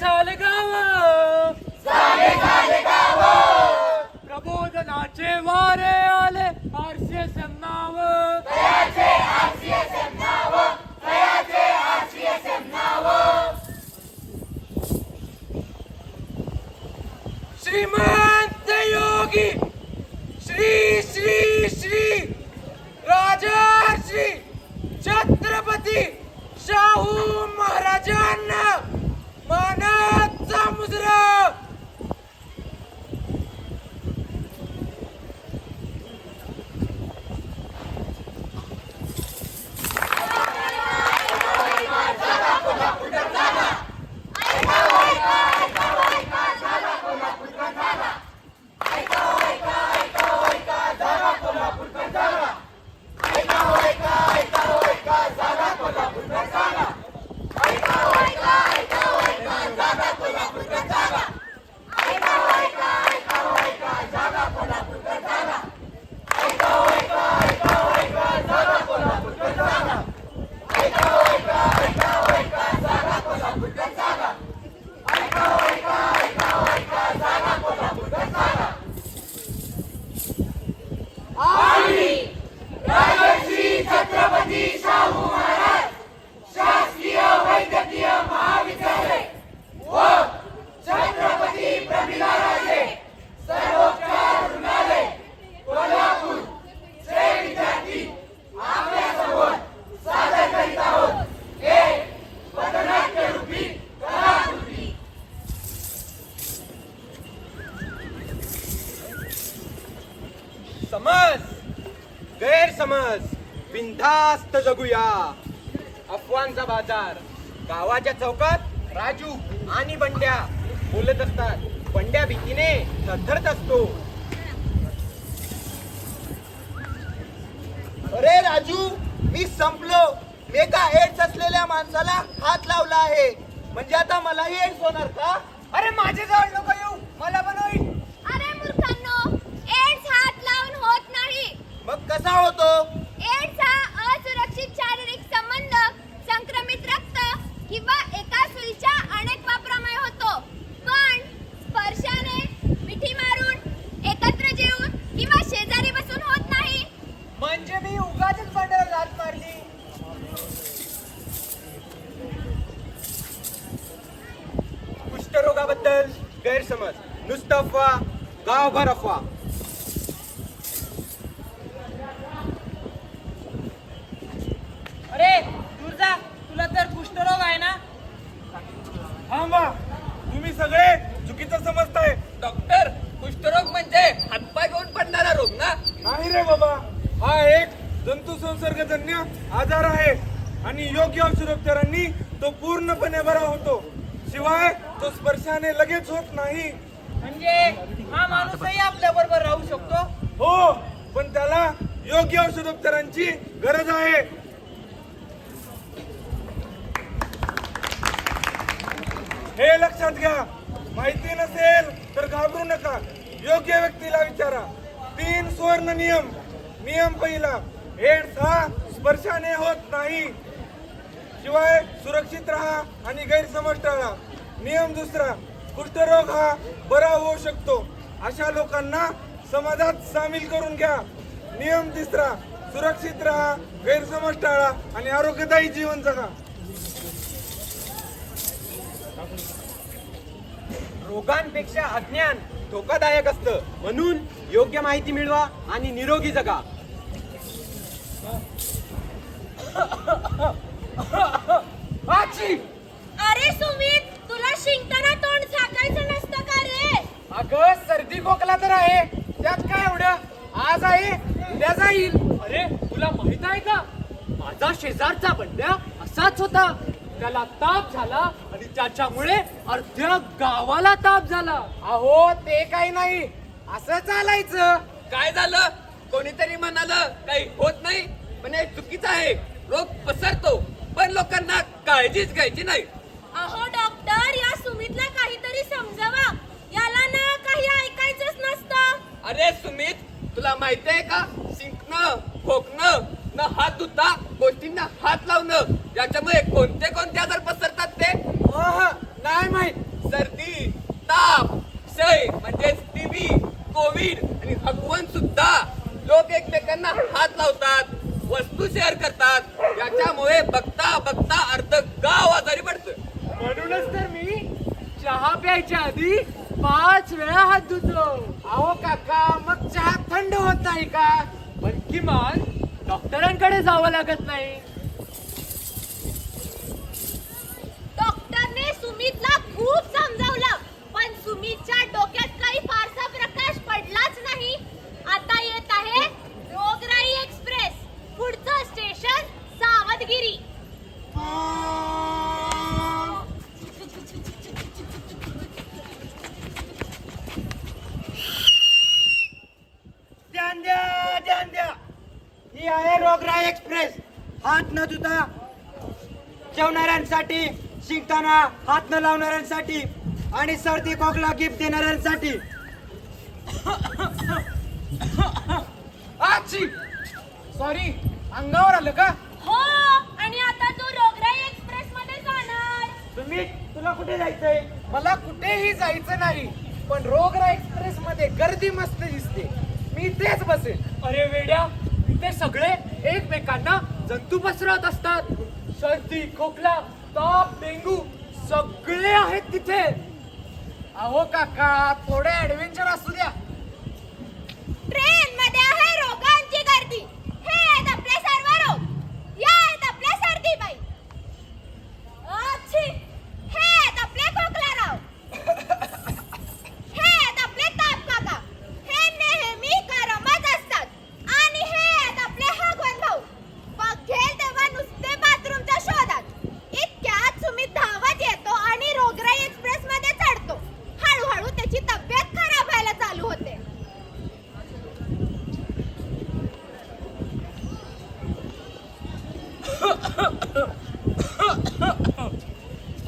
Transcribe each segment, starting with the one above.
झाले गाव प्रबोधनाचे वारे आले RCSM नाव श्रीमंत योगी श्री श्री श्री राजर्षी छत्रपती शाहू महाराजांना मानाचा मुजरा. समज गैरसमज बिनधास्त जगूया. अफवांचा बाजार. गावाच्या चौकात राजू आणि बंड्या बोलत असतात. बंड्या भीतीने थरथरत असतो. अरे राजू, मी संपलो. मेगा एड्स असलेल्या माणसाला हात लावला आहे म्हणजे आता मलाही एड्स होणार का? अरे माझे जवळ नको येऊ, मला पण होईल. अरे मूर्खांनो, एड्स हात लावून होत नाही. मग कसा होतो? एड्स हा असुरक्षित शारीरिक संबंध, संक्रमित रक्त किंवा एका सुईच्या अनेक वापरामुळे होतो. पण स्पर्शाने, मिठी मारून, एकत्र जेवून किंवा शेजारी बसून होत नाही. म्हणजे मी उगाचच बंड्याला लाथ मारली. कुष्ठरोगाबद्दल गैरसमज. नुसतं अफवा, गावभर अफवा. अरे दूर जा, तुला तर कुष्ठरोग आहे ना. थांबा, तुम्ही सगळे चुकीचं समजताय. डॉक्टर, कुष्ठरोग म्हणजे हातपाय घेऊन पडणारा रोग ना. नाही रे बाबा, हा एक जंतू संसर्गजन्य आजार आहे आणि योग्य औषधोपचारांनी तो पूर्णपणे बरा होतो. शिवाय तो स्पर्शाने लगेच होत नाही. म्हणजे हा माणूसही आपल्या बरोबर राहू शकतो. हो, पण त्याला योग्य औषधोपचारांची गरज आहे. हे लक्षात घ्या. माहिती नसेल तर घाबरू नका. योग्य व्यक्तीला विचारा. 3 सुवर्ण नियम. नियम पहिला, एड्स हा स्पर्शाने होत नाही. शिवाय सुरक्षित राहा आणि गैरसमज टाळा. नियम दुसरा, कुष्ठरोग हा बरा होऊ शकतो. अशा लोकांना समाजात सामील करून घ्या. नियम तिसरा, सुरक्षित राहा, गैरसमज टाळा आणि आरोग्यदायी जीवन जगा. रोगांपेक्षा अज्ञान धोकादायक असतं. म्हणून योग्य माहिती मिळवा आणि निरोगी जगा. अरे सुमित, तुला शिंकताना तोंड झाकायचं नसतं का रे? अगं सर्दी खोकला तर आहे, त्यात काय एवढं. आज आहे उद्या जाईल. अरे तुला माहित आहे का, माझा शेजारचा बंड्या असाच होता. त्याला ताप झाला आणि त्याच्यामुळे अर्ध्या गावाला ताप झाला. अहो ते काही नाही, असं चालायचं. काय झालं? कोणीतरी म्हणालं काही होत नाही, पण हे चुकीचं आहे. रोग पसरतो पण लोकांना काळजीच घ्यायची नाही. अहो डॉक्टर, या सुमितला काहीतरी समजावा. याला ना काही ऐकायचंच नसतं. अरे सुमित, तुला माहितीये का, शिंकणं, खोकणं, न हात धुता गोष्टींना हात लावणं, याच्यामुळे कोणते कोणते आजार पसरतात ते. नाही माहित. सर्दी, ताप, क्षय म्हणजेच टीबी, कोविड आणि हगवण सुद्धा लोक एकमेकांना हात लावतात, वस्तू शेअर करतात. याच्यामुळे बघता बघता अर्ध गाव आजारी पडतं. म्हणूनच तर मी चहा प्यायच्या आधी 5 वेळा हात धुतो. अहो काका, मग चहा थंड होत नाही का? पण किमान डॉक्टरांकडे जावं लागत नाही. डॉक्टरने सुमितला खूप समजावलं, पण सुमितच्या डोक्यात काही फारसा प्रकाश पडलाच नाही. आता येत आहे रोगराई एक्सप्रेस. पुढचं स्टेशन सावधगिरी. ध्यान द्या, ध्यान द्या. ही आहे रोगराई एक्सप्रेस. हात न धुता जेवणाऱ्यांसाठी, शिंकताना हात न लावणाऱ्यांसाठी आणि सर्दी खोकला गिफ्ट देणाऱ्यांसाठी. आची सॉरी, अंगावर आलं का? हो, आणि आता तू रोगराई एक्सप्रेस मध्ये जाणार. तुम्ही तुला कुठे जायचंय? मला कुठेही जायचं नाही, पण रोगराई एक्सप्रेस मध्ये गर्दी मस्त दिसते. मी तेच बसेल. अरे वेड्या, इथे सगळे एकमेकांना जंतू पसरत असतात. सर्दी, खोकला, ताप, डेंगू सगळे आहेत तिथे. अहो काका, थोडे ऍडव्हेंचर असू द्या. ट्रेन मध्ये आहे रोगांची गर्दी. हे आहेत आपले सर्व रोग. या आहेत आपल्या सर्दीबाई. अच्छी. हे आहेत आपले खोकलाराव. हे आहेत आपले ताप काका. हे नेहमी करमत असतात. आणि हे आहेत आपले हगवण भाऊ. बघेल तेव्हा नुसते बाथरूमच्या शोधात. इतक्यात सुमित धावत येतो आणि रोगराई एक्सप्रेस मध्ये चढतो. हळूहळू त्याची तब्येत खराब व्हायला चालू होते.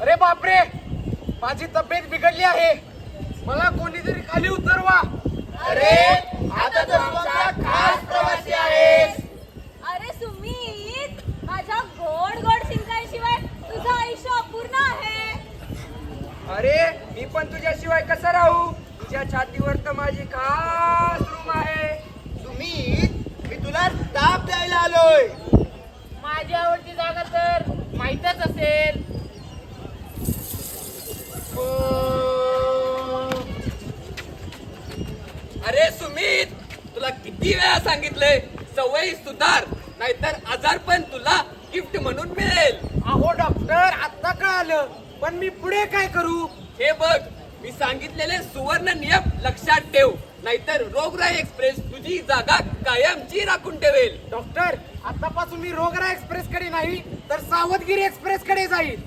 अरे बापरे, माझी तब्येत बिघडली आहे. मला कोणीतरी खाली उतरवा. अरे, आता तर आमचा खास प्रवासी आहेस. अरे सुमित, माझ्या गोड गोड शिंकाईशिवाय तुझं आयुष्य अपूर्ण आहे. अरे, मी पण तुझ्याशिवाय कसं राहू? तुझ्या छातीवर तर माझी खास रूम आहे. तुम्ही, मी तुला ताप द्यायला आलोय. माझी आवडती जागा तर माहीतच असेल. अरे सुमित, तुला किती वेळा सांगितलंय सवयी सुधार, नाहीतर आजार पण तुला गिफ्ट म्हणून मिळेल. अहो डॉक्टर, आता कळालं, पण मी पुढे काय करू? हे बघ, मी सांगितलेले सुवर्ण नियम लक्षात ठेव, नाहीतर रोगराई एक्सप्रेस तुझी जागा कायमची राखून ठेवेल. डॉक्टर, आतापासून मी रोगराई एक्सप्रेस कडे नाही तर सावधगिरी एक्सप्रेस कडे जाईल.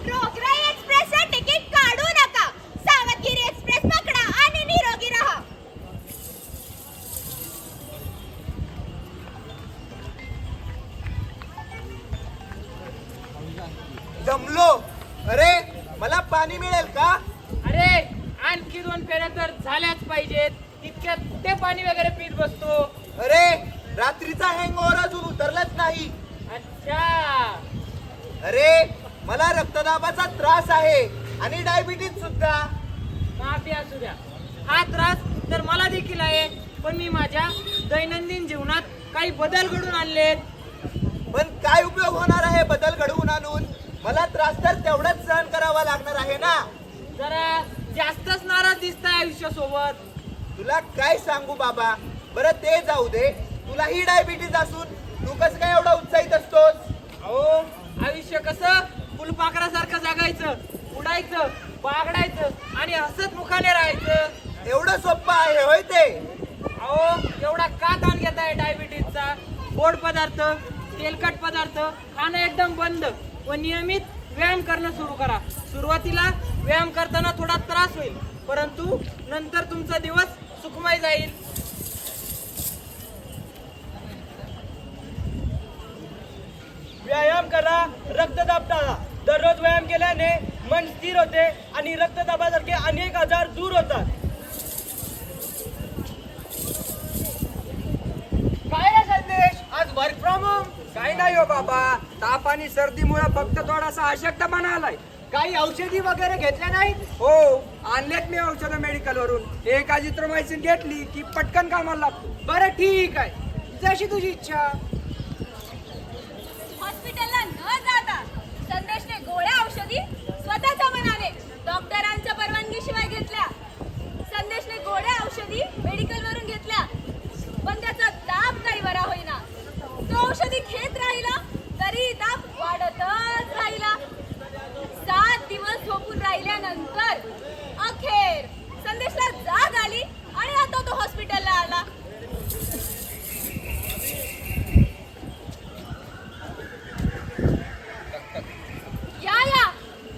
रोगराई एक्सप्रेसचं तिकीट काढू नका. सावधगिरी एक्सप्रेस पकडा आणि निरोगी राहा. जमलो. अरे, मला पाणी मिळेल का? अरे, आणखी 2 फेऱ्या तर झाल्याच पाहिजेत. इतक्यात कुठे पाणी वगैरे पीत बसतो? अरे, रात्रीचा हँगओव्हर अजून उतरलाच नाही. अच्छा. अरे, मला रक्तदाबाचा त्रास आहे आणि डायबिटीज सुद्धा. माफी असू द्या. हा त्रास तर मला देखील आहे, पण मी माझ्या दैनंदिन जीवनात काही बदल घडून आणलेत. पण काय उपयोग होणार आहे बदल घडवून आणून? मला त्रास तर तेवढाच सहन करावा लागणार आहे ना. जरा जास्तच नाराज दिसताय आयुष्यासोबत. तुला काय सांगू बाबा. बरं ते जाऊ दे, तुलाही डायबिटीज असून तू कसं काय एवढा उत्साहित असतोस? अहो, आयुष्य कसं फुलपाखरासारखं जगायचं, उडायचं, बागडायचं आणि हसत मुखाने राहायचं. एवढं सोपं आहे होय ते? अहो, एवढा का ताण घेताय डायबिटीजचा? गोड पदार्थ, तेलकट पदार्थ खाणं एकदम बंद व नियमित व्यायाम करणं सुरू करा. सुरुवातीला व्यायाम करताना थोडा त्रास होईल, परंतु नंतर तुमचा दिवस सुखमय जाईल. व्यायाम करा, रक्तदाब टाळा. दररोज व्यायाम केल्याने मन स्थिर होते आणि रक्तदाबासारखे अनेक आजार दूर होतात. काय रे संदेश, आज वर्क फ्रॉम होम? काय नाही हो बाबा, ताप आणि सर्दीमुळे फक्त थोडासा अशक्तपणा आलाय. काही औषधी वगैरे घेतल्या नाहीत? हो, आणलेत मी औषधं मेडिकल वरून. एक अजिथ्रोमायसिन घेतली की पटकन कामाला लागतो. बरं ठीक आहे, जशी तुझी इच्छा. हॉस्पिटलला न जाता संदेशने गोळ्या औषधी स्वतःच्या मनाने डॉक्टरांच्या परवानगीशिवाय घेतल्या. संदेशने गोळ्या औषधी मेडिकल वरून घेतल्या, पण त्याचा ताप काही बरा होईना. तो औषधी घेत राहिला तरी ताप वाढतच राहिला. 7 दिवस झोपून राहिल्यानंतर अखेर संदेशला जाग आली आणि आता तो हॉस्पिटलला आला. या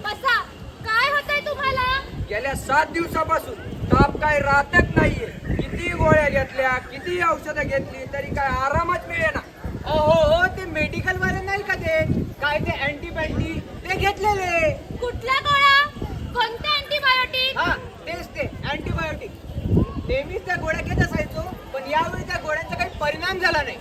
बसा. काय होतंय तुम्हाला? गेल्या 7 दिवसापासून ताप काय राहतच नाहीये. किती गोळ्या घेतल्या, किती औषधं घेतली तरी काय आरामच मिळेना. हो, ते मेडिकल वाले नाही का ते काय ते अँटीबायोटिक ते घेतलेले. कुठल्या गोळ्या? कोणत्या अँटीबायोटिक? हा तेच ते अँटीबायोटिक. नेहमीच त्या गोळ्या घेत असायचो, पण यावेळी त्या गोळ्यांचा काही परिणाम झाला नाही.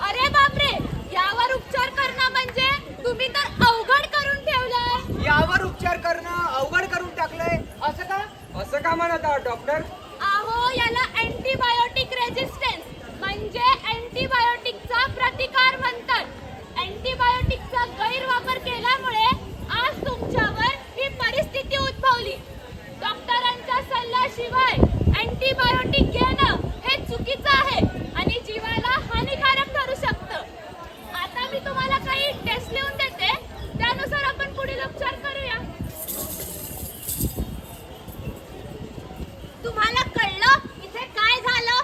अरे बापरे, यावर उपचार करणं म्हणजे तुम्ही तर अवघड करून ठेवलंय. यावर उपचार करणं अवघड करून टाकलंय असं का? असं का म्हणत आहात डॉक्टर? अहो, याला अँटीबायोटिक रेजिस्टन्स म्हणजे अँटीबायोटिकचा प्रतिकार म्हणतात. अँटीबायोटिकचा गैरवापर केल्यामुळे आज तुमच्यावर ही परिस्थिती उद्भवली. डॉक्टरांच्या सल्ल्याशिवाय अँटीबायोटिक घेणं हे चुकीचं आहे आणि जीवाला हानिकारक ठरू शकतं. आता मी तुम्हाला काही टेस्ट लिहून देते, त्यानुसार आपण पुढील उपचार करूया. तुम्हाला कळलं इथे काय झालं?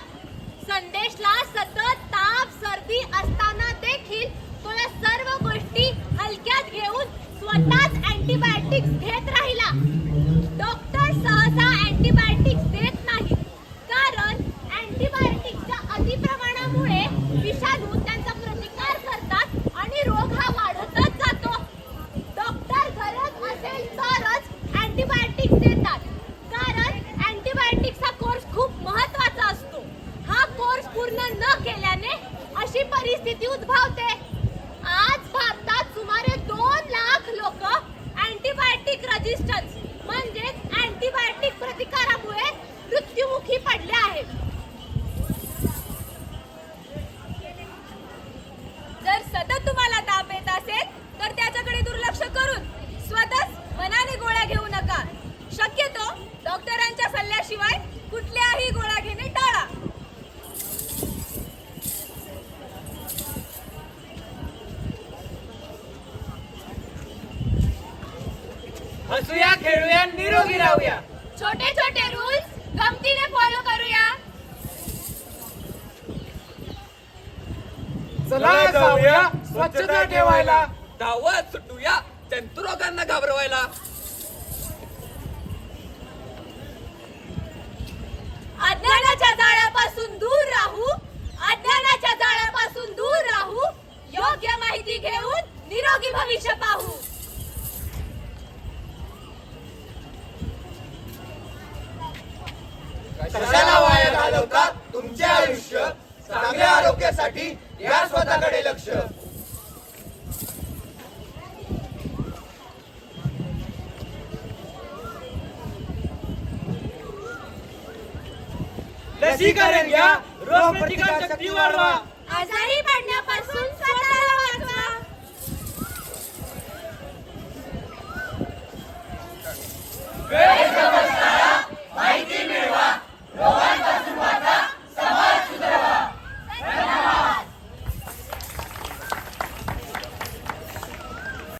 संदेशला सतत ताप सर्दी असताना देखील तो या सर्व गोष्टी हलक्यात घेऊन स्वतःच अँटीबायोटिक्स घेत राहिला. डॉक्टर सहसा अँटीबायोटिक्स देत नाहीत, कारण अँटीबायोटिक्सच्या अतिप्रमाणामुळे विषाणू त्यांचा प्रतिकार करतात आणि रोग हा वाढतच जातो. डॉक्टर गरज असेल तरच अँटीबायोटिक्स देतात, कारण अँटीबायोटिक्सचा कोर्स खूप महत्त्वाचा असतो. हा कोर्स पूर्ण न केल्याने अशी परिस्थिती उद्भवते. आज भारतात सुमारे 2 लाख लोक अँटीबायोटिक रेजिस्टन्स म्हणजेच अँटीबायोटिक प्रतिकारामुळे मृत्युमुखी पडले आहेत. जर सतत तुम्हाला ताप येत असेल तर त्याच्याकडे दुर्लक्ष करून स्वतःच मनाने गोळ्या घेऊ नका. शक्यतो डॉक्टरांच्या सल्ल्याशिवाय कुठल्याही गोळ्या घेणे टाळा. हसूया, खेळूया, निरोगी राहूया. छोटे छोटे रूल्स गमतीने फॉलो करूया. चला जाऊया स्वच्छता ठेवायला. धावत सुटूया जंतुरोगांना घाबरवायला. अज्ञानाच्या जाळ्यापासून दूर राहू. अज्ञानाच्या जाळ्यापासून दूर राहू. योग्य माहिती घेऊन निरोगी भविष्य पाहू. कशाला वाया घालवता तुमचे आयुष्य? चांगल्या आरोग्यासाठी या स्वतःकडे लक्ष. लसीकरण घ्या, रोग प्रतिकार शक्ती वाढवा. आजारी पडण्यापासून स्वतःला वाचवा. वेळ